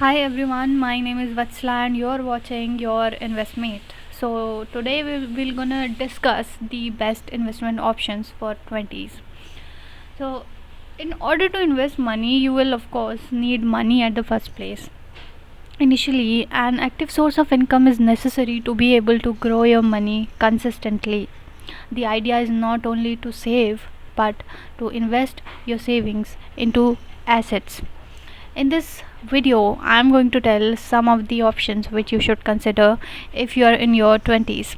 Hi everyone, my name is Vatsla and you're watching Your Investmate. So today we're gonna discuss the best investment options for 20s. So in order to invest money, you will of course need money at the first place. Initially, an active source of income is necessary to be able to grow your money consistently. The idea is not only to save but to invest your savings into assets. In this video, I am going to tell some of the options which you should consider if you are in your 20s.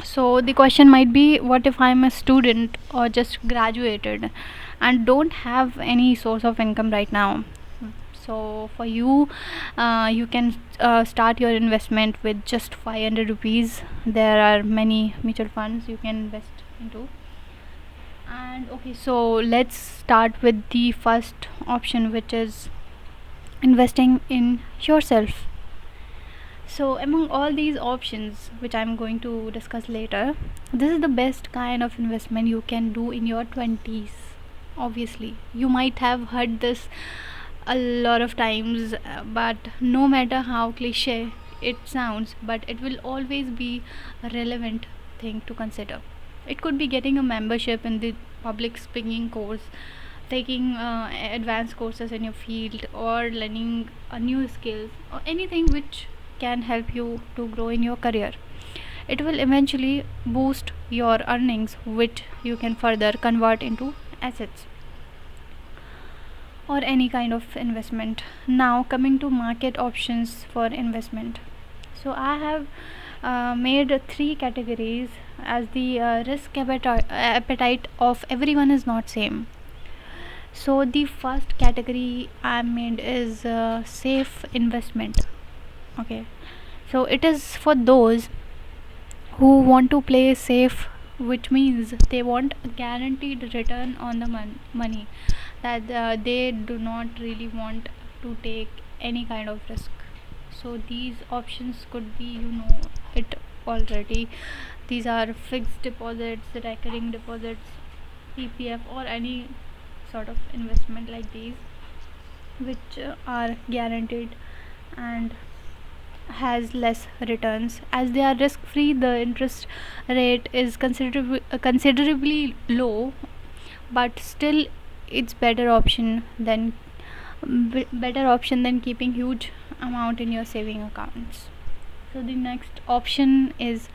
So, the question might be, what if I am a student or just graduated and don't have any source of income right now? So, for you, you can start your investment with just 500 rupees. There are many mutual funds you can invest into. And okay, so let's start with the first option, which is investing in yourself. So, among all these options, which I'm going to discuss later, this is the best kind of investment you can do in your 20s. Obviously, you might have heard this a lot of times, but no matter how cliche it sounds, but it will always be a relevant thing to consider. It could be getting a membership in the public speaking course, taking advanced courses in your field, or learning a new skills, or anything which can help you to grow in your career. It will eventually boost your earnings, which you can further convert into assets or any kind of investment. Now, coming to market options for investment. So, I have made three categories as the risk appetite of everyone is not same. So, the first category I made is safe investment. Okay, so it is for those who want to play safe, which means they want a guaranteed return on the money, that they do not really want to take any kind of risk. So these options could be, it already. These are fixed deposits, recurring deposits, EPF, or any sort of investment like these, which are guaranteed and has less returns. As they are risk free, the interest rate is considerably low, but still it's better option than keeping huge amount in your saving accounts. So the next option is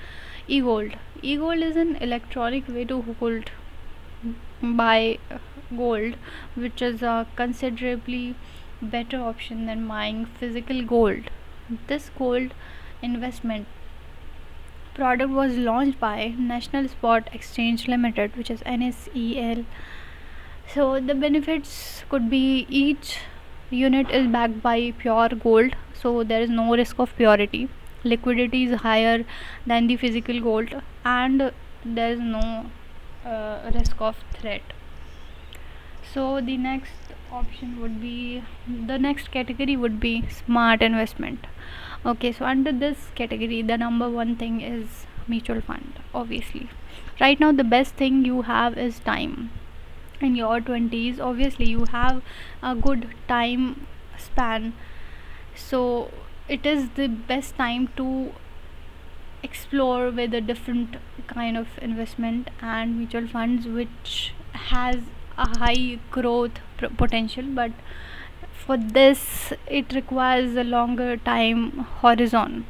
e-gold. E-gold is an electronic way to hold buy gold, which is a considerably better option than buying physical gold. This gold investment product was launched by National Spot Exchange Limited, which is NSEL. So the benefits could be each unit is backed by pure gold, so there is no risk of purity. Liquidity is higher than the physical gold, and there is no risk of threat. So the next category would be smart investment. Okay, so under this category, the number one thing is mutual fund. Obviously, right now the best thing you have is time. In your 20s, obviously you have a good time span, so it is the best time to explore with a different kind of investment and mutual funds, which has a high growth potential, but for this it requires a longer time horizon.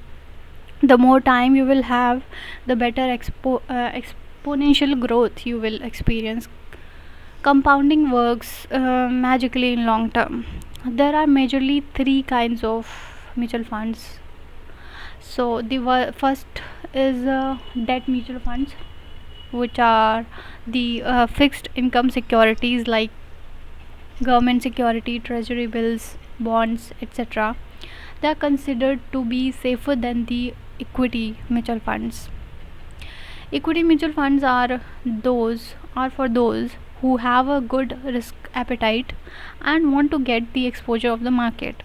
The more time you will have, the better exponential growth you will experience. Compounding works magically in long term. There are majorly three kinds of mutual funds. So the first is debt mutual funds, which are the fixed income securities like government security, treasury bills, bonds, etc. They are considered to be safer than the equity mutual funds. Equity mutual funds are for those who have a good risk appetite and want to get the exposure of the market.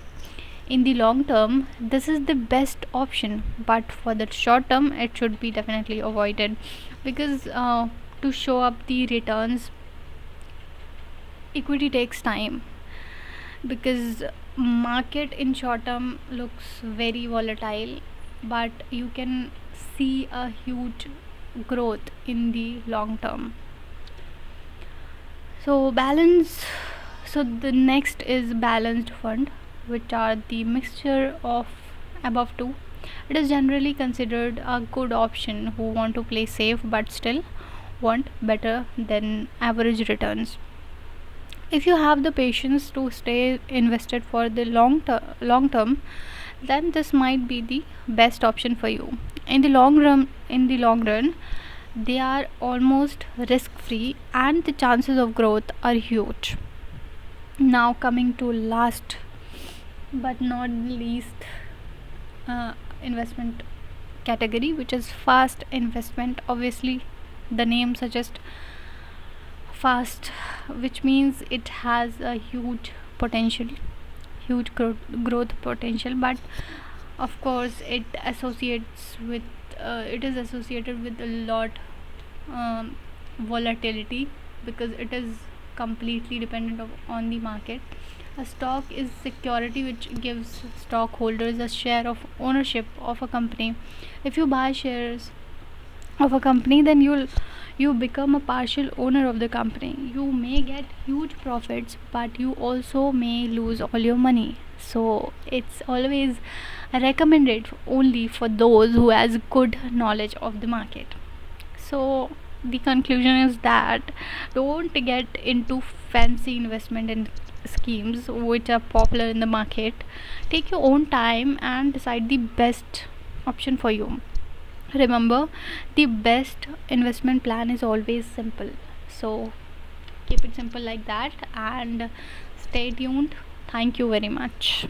In the long term, this is the best option, but for the short term, it should be definitely avoided, because to show up the returns, equity takes time. because market in short term looks very volatile, but you can see a huge growth in the long term. So balance. So the next is balanced fund, which are the mixture of above two. It is generally considered a good option who want to play safe but still want better than average returns. If you have the patience to stay invested for the long term, then this might be the best option for you. In the long run, they are almost risk free and the chances of growth are huge. Now coming to last but not least investment category, which is fast investment. Obviously the name suggests fast, which means it has a huge potential, huge growth potential, but of course it is associated with a lot volatility, because it is completely dependent on the market. A stock is security which gives stockholders a share of ownership of a company. If you buy shares of a company, then you become a partial owner of the company. You may get huge profits, but you also may lose all your money. So it's always recommended only for those who has good knowledge of the market. So the conclusion is that don't get into fancy investment and schemes which are popular in the market. Take your own time and decide the best option for you. Remember, the best investment plan is always simple. So keep it simple like that and stay tuned. Thank you very much.